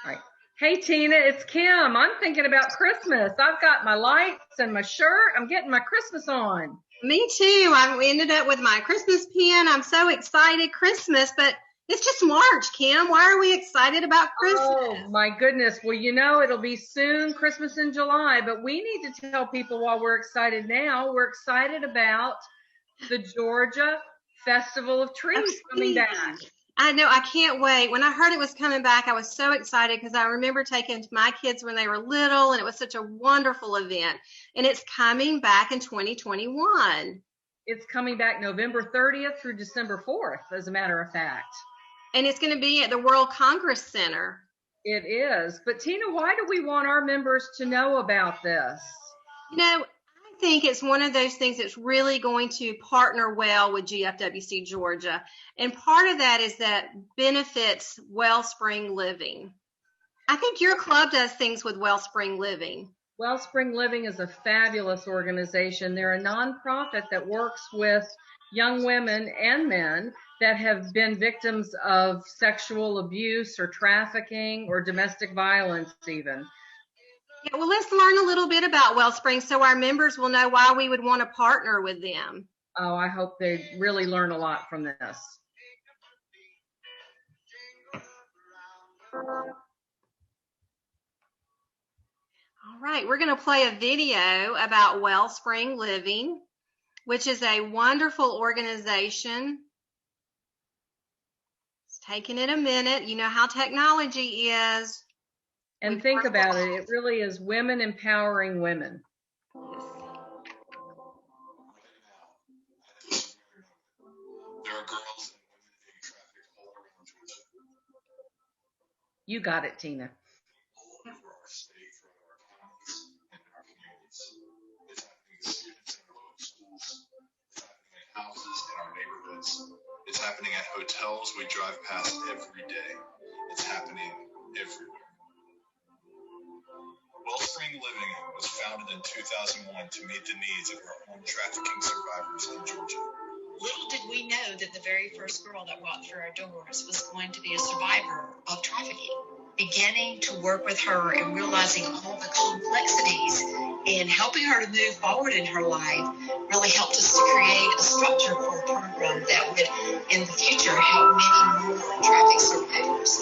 Right. Hey, Tina, it's Kim. I'm thinking about Christmas. I've got my lights and my shirt. I'm getting my Christmas on. Me too. I ended up with my Christmas pin. I'm so excited. Christmas, but it's just March, Kim. Why are we excited about Christmas? Oh, my goodness. Well, it'll be soon, Christmas in July, but we need to tell people while we're excited now. We're excited about the Georgia Festival of Trees coming back. I know. I can't wait. When I heard it was coming back, I was so excited because I remember taking my kids when they were little, and it was such a wonderful event. And it's coming back in 2021. It's coming back November 30th through December 4th, as a matter of fact. And it's going to be at the World Congress Center. It is. But Tina, why do we want our members to know about this? I think it's one of those things that's really going to partner well with GFWC Georgia. And part of that is that benefits Wellspring Living. I think your club does things with Wellspring Living. Wellspring Living is a fabulous organization. They're a nonprofit that works with young women and men that have been victims of sexual abuse or trafficking or domestic violence even. Yeah, well, let's learn a little bit about Wellspring so our members will know why we would want to partner with them. Oh, I hope they really learn a lot from this. All right, we're going to play a video about Wellspring Living, which is a wonderful organization. It's taking it a minute. You know how technology is. And think about it. It really is women empowering women. There are girls and women being trafficked all around Georgia. You got it, Tina. All over our state, throughout our counties, and our communities. It's happening to students in our local schools. It's happening in houses in our neighborhoods. It's happening at hotels we drive past every day. It's happening everywhere. Wellspring Living was founded in 2001 to meet the needs of our home trafficking survivors in Georgia. Little did we know that the very first girl that walked through our doors was going to be a survivor of trafficking. Beginning to work with her and realizing all the complexities and helping her to move forward in her life really helped us to create a structure for a program that would, in the future, help many more traffic survivors.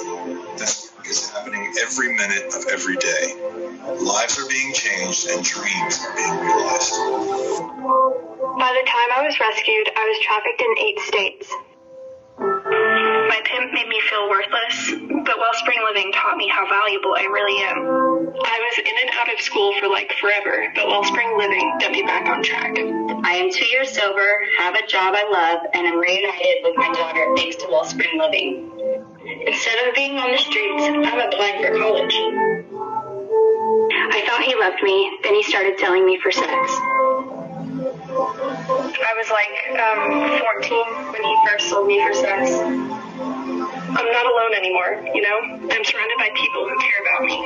This work is happening every minute of every day. Lives are being changed and dreams are being realized. By the time I was rescued, I was trafficked in 8 states. My pimp made me feel worthless, but Wellspring Living taught me how valuable I really am. I was in and out of school for forever, but Wellspring Living got me back on track. I am 2 years sober, have a job I love, and am reunited with my daughter thanks to Wellspring Living. Instead of being on the streets, I'm applying for college. I thought he loved me, then he started selling me for sex. I was 14 when he first sold me for sex. I'm not alone anymore, I'm surrounded by people who care about me.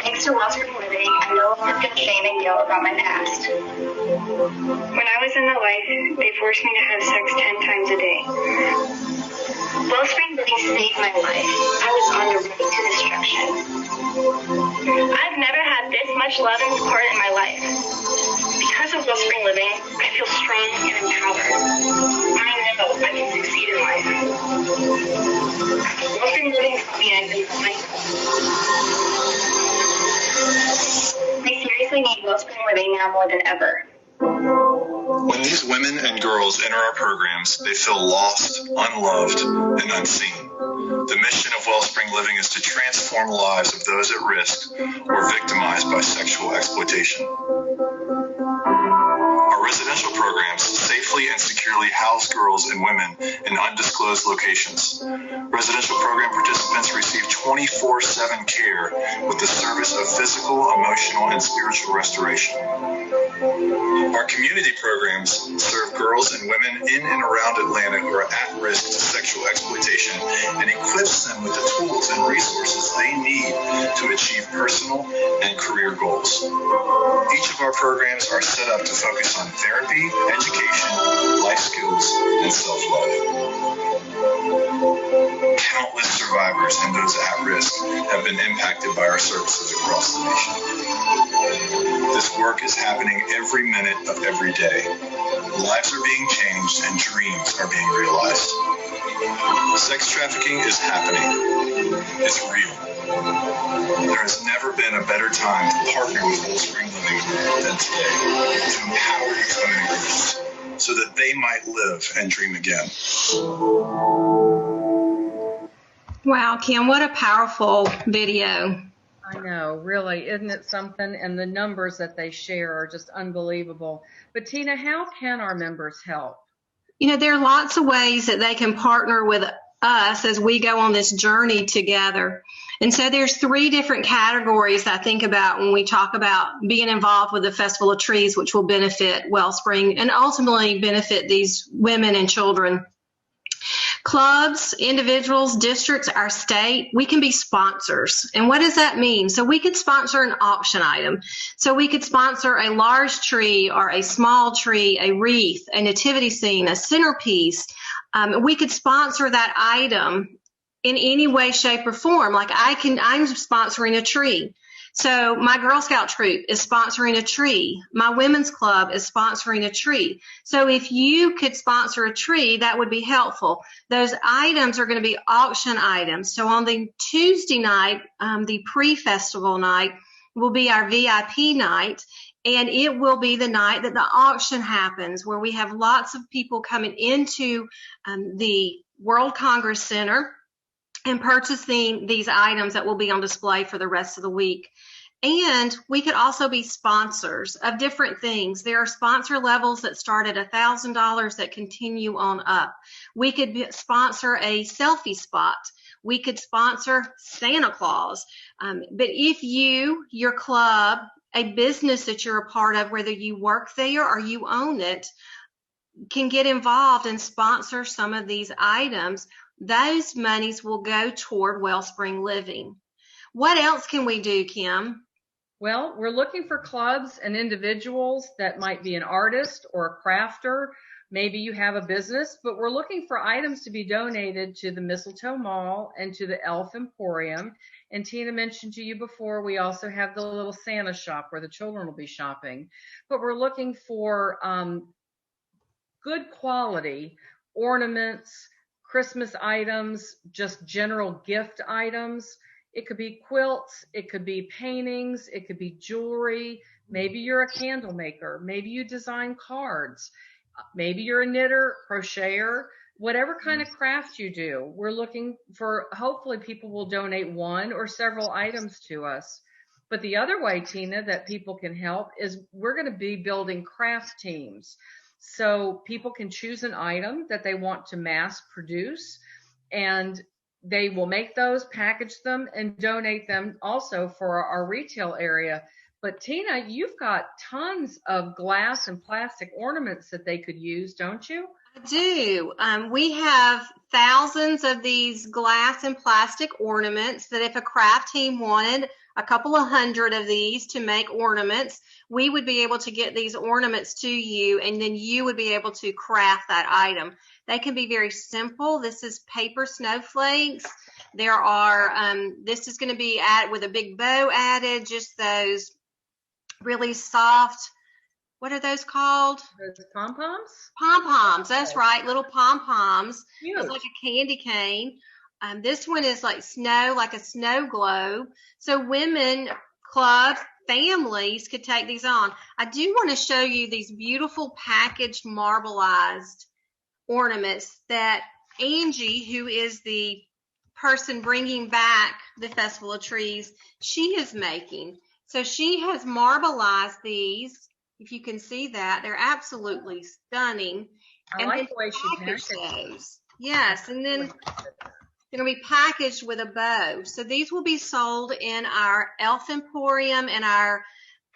Thanks to Wellspring Living, I no longer feel shame and guilt about my past. When I was in the life, they forced me to have sex 10 times a day. Wellspring Living saved my life. I was on the road to destruction. I've never had this much love and support in my life. Because of Wellspring Living, I feel strong and empowered. I know I can succeed in life. Wellspring Living helped me identify myself. I seriously need Wellspring Living now more than ever. When these women and girls enter our programs, they feel lost, unloved, and unseen. The mission of Wellspring Living is to transform the lives of those at risk or victimized by sexual exploitation. Our residential programs safely and securely house girls and women in undisclosed locations. Residential program participants receive 24/7 care with the service of physical, emotional, and spiritual restoration. Our community programs serve girls and women in and around Atlanta who are at risk to sexual exploitation and equips them with the tools and resources they need to achieve personal and career goals. Each of our programs are set up to focus on therapy, education, life skills, and self-love. countless survivors and those at risk have been impacted by our services across the nation. This work is happening every minute of every day. Lives are being changed and dreams are being realized. Sex trafficking is happening. It's real. There has never been a better time to partner with Wellspring Living than today to empower these women and groups so that they might live and dream again. Wow, Kim, what a powerful video. I know, really, isn't it something? And the numbers that they share are just unbelievable. But Tina, how can our members help? You know, there are lots of ways that they can partner with us as we go on this journey together. And so there's 3 different categories I think about when we talk about being involved with the Festival of Trees, which will benefit Wellspring and ultimately benefit these women and children. Clubs, individuals, districts, our state, we can be sponsors. And what does that mean? So we could sponsor an auction item. So we could sponsor a large tree or a small tree, a wreath, a nativity scene, a centerpiece. We could sponsor that item in any way, shape, or form. Like I'm sponsoring a tree. So my Girl Scout troop is sponsoring a tree. My women's club is sponsoring a tree. So if you could sponsor a tree, that would be helpful. Those items are going to be auction items. So on the Tuesday night, the pre-festival night will be our VIP night. And it will be the night that the auction happens, where we have lots of people coming into the World Congress Center and purchasing these items that will be on display for the rest of the week. And we could also be sponsors of different things. There are sponsor levels that start at $1,000 that continue on up. We could sponsor a selfie spot. We could sponsor Santa Claus. But if your club, a business that you're a part of, whether you work there or you own it, can get involved and sponsor some of these items, those monies will go toward Wellspring Living. What else can we do, Kim? Well, we're looking for clubs and individuals that might be an artist or a crafter. Maybe you have a business, but we're looking for items to be donated to the Mistletoe Mall and to the Elf Emporium. And Tina mentioned to you before, we also have the little Santa shop where the children will be shopping. But we're looking for good quality ornaments, Christmas items, just general gift items. It could be quilts, it could be paintings, it could be jewelry. Maybe you're a candle maker. Maybe you design cards. Maybe you're a knitter, crocheter, whatever kind of craft you do. We're looking for, hopefully people will donate one or several items to us. But the other way, Tina, that people can help is we're going to be building craft teams. So people can choose an item that they want to mass produce, and they will make those, package them, and donate them also for our retail area. But Tina, you've got tons of glass and plastic ornaments that they could use, don't you? I do. We have thousands of these glass and plastic ornaments that if a craft team wanted a couple of hundred of these to make ornaments, we would be able to get these ornaments to you, and then you would be able to craft that item. They can be very simple. This is paper snowflakes. There are, this is going to be added with a big bow added, just those really soft, what are those called? Those pom-poms? Pom-poms, that's right, little pom-poms. It's like a candy cane. This one is like snow, like a snow globe. So women, clubs, families could take these on. I do want to show you these beautiful packaged marbleized ornaments that Angie, who is the person bringing back the Festival of Trees, she is making. So she has marbleized these. If you can see that, they're absolutely stunning. I like the way she packaged those. Yes, and then they're going to be packaged with a bow. So these will be sold in our Elf Emporium and our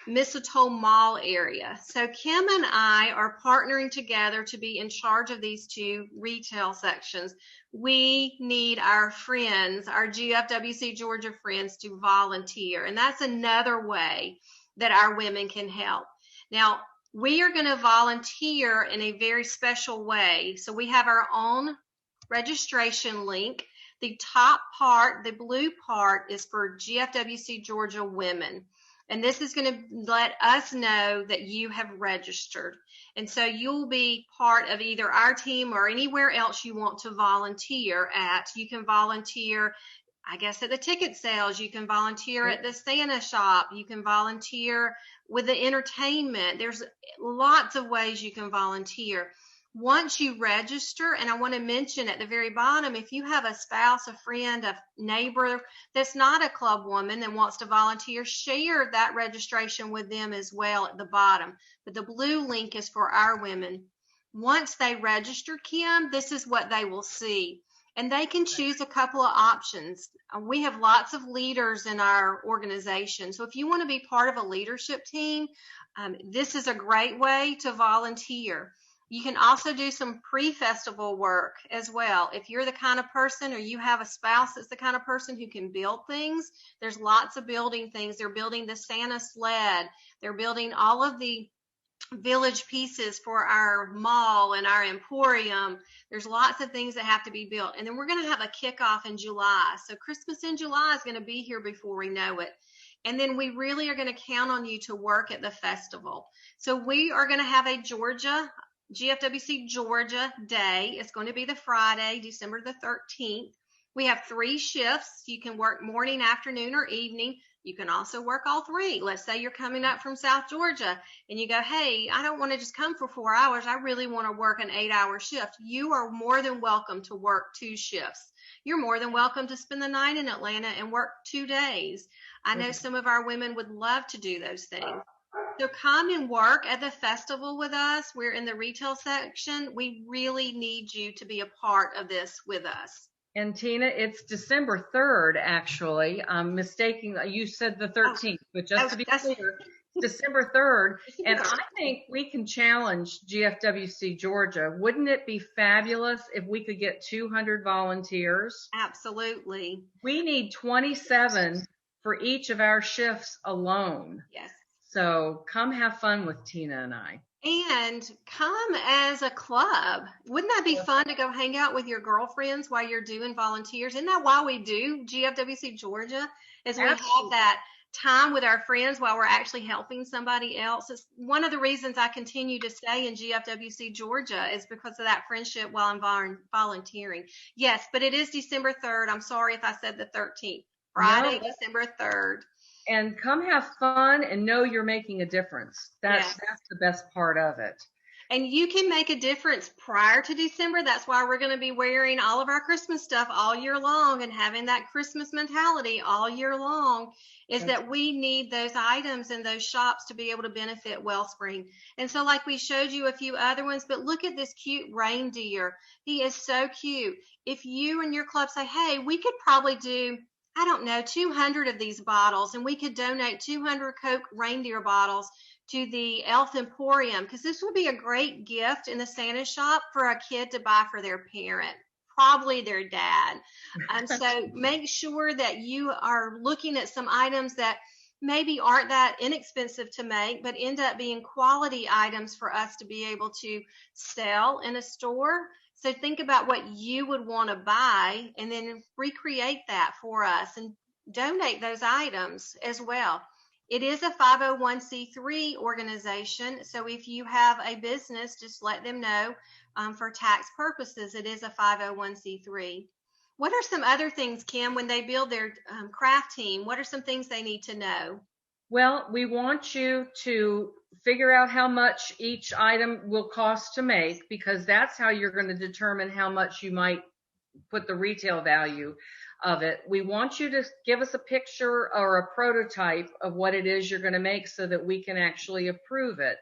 Mistletoe Mall area. So Kim and I are partnering together to be in charge of these 2 retail sections. We need our friends, our GFWC Georgia friends, to volunteer. And that's another way that our women can help. Now, we are going to volunteer in a very special way. So we have our own registration link. The top part, the blue part, is for GFWC Georgia women. And this is going to let us know that you have registered. And so you'll be part of either our team or anywhere else you want to volunteer at. You can volunteer, I guess, at the ticket sales. You can volunteer at the Santa shop. You can volunteer with the entertainment. There's lots of ways you can volunteer. Once you register, and I want to mention at the very bottom, if you have a spouse, a friend, a neighbor that's not a club woman and wants to volunteer, share that registration with them as well at the bottom. But the blue link is for our women. Once they register, Kim, this is what they will see. And they can choose a couple of options. We have lots of leaders in our organization. So if you want to be part of a leadership team, this is a great way to volunteer. You can also do some pre-festival work as well. If you're the kind of person, or you have a spouse that's the kind of person who can build things, there's lots of building things. They're building the Santa sled. They're building all of the village pieces for our mall and our emporium. There's lots of things that have to be built. And then we're going to have a kickoff in July. So Christmas in July is going to be here before we know it. And then we really are going to count on you to work at the festival. So we are going to have a GFWC Georgia Day. It's going to be the Friday, December the 13th. We have 3 shifts. You can work morning, afternoon, or evening. You can also work all 3. Let's say you're coming up from South Georgia and you go, hey, I don't want to just come for 4 hours. I really want to work an 8-hour shift. You are more than welcome to work 2 shifts. You're more than welcome to spend the night in Atlanta and work 2 days. I know some of our women would love to do those things. So come and work at the festival with us. We're in the retail section. We really need you to be a part of this with us. And Tina, it's December 3rd, actually. I'm mistaking. You said the 13th, but just to be clear, December 3rd. And I think we can challenge GFWC Georgia. Wouldn't it be fabulous if we could get 200 volunteers? Absolutely. We need 27 for each of our shifts alone. Yes. So come have fun with Tina and I. And come as a club. Wouldn't that be fun to go hang out with your girlfriends while you're doing volunteers? Isn't that why we do GFWC Georgia? Is we have that time with our friends while we're actually helping somebody else. It's one of the reasons I continue to stay in GFWC Georgia is because of that friendship while I'm volunteering. Yes, but it is December 3rd. I'm sorry if I said the 13th. Friday, no. December 3rd. And come have fun and know you're making a difference. That's the best part of it. And you can make a difference prior to December. That's why we're going to be wearing all of our Christmas stuff all year long and having that Christmas mentality all year long, is that we need those items in those shops to be able to benefit Wellspring. And so like we showed you a few other ones, but look at this cute reindeer. He is so cute. If you and your club say, hey, we could probably do, I don't know, 200 of these bottles, and we could donate 200 Coke reindeer bottles to the Elf Emporium, because this would be a great gift in the Santa shop for a kid to buy for their parent, probably their dad. And so make sure that you are looking at some items that maybe aren't that inexpensive to make, but end up being quality items for us to be able to sell in a store. So think about what you would want to buy and then recreate that for us and donate those items as well. It is a 501c3 organization. So if you have a business, just let them know for tax purposes, it is a 501c3. What are some other things, Kim, when they build their craft team? What are some things they need to know? Well, we want you to figure out how much each item will cost to make, because that's how you're going to determine how much you might put the retail value of it. We want you to give us a picture or a prototype of what it is you're going to make so that we can actually approve it.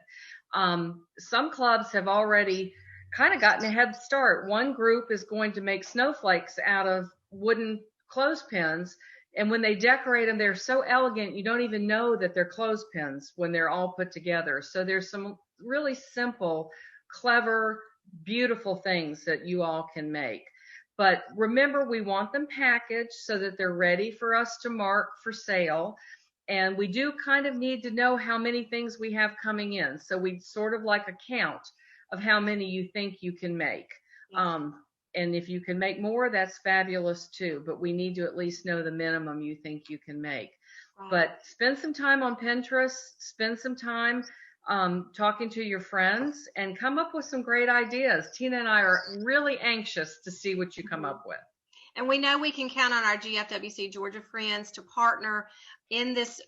Some clubs have already kind of gotten a head start. One group is going to make snowflakes out of wooden clothespins. And when they decorate them, they're so elegant, you don't even know that they're clothespins when they're all put together. So there's some really simple, clever, beautiful things that you all can make. But remember, we want them packaged so that they're ready for us to mark for sale. And we do kind of need to know how many things we have coming in. So we'd sort of like a count of how many you think you can make. if you can make more, that's fabulous too. But we need to at least know the minimum you think you can make. Right. But spend some time on Pinterest, spend some time talking to your friends, and come up with some great ideas. Tina and I are really anxious to see what you come up with. And we know we can count on our GFWC Georgia friends to partner in this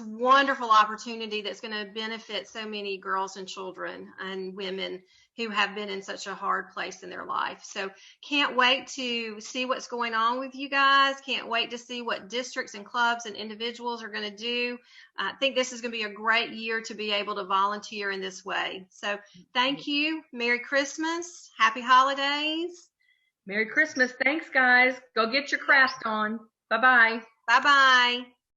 wonderful opportunity that's going to benefit so many girls and children and women who have been in such a hard place in their life. So can't wait to see what's going on with you guys. Can't wait to see what districts and clubs and individuals are going to do. I think this is going to be a great year to be able to volunteer in this way. So thank you. Merry Christmas. Happy holidays. Merry Christmas. Thanks, guys. Go get your craft on. Bye-bye. Bye-bye.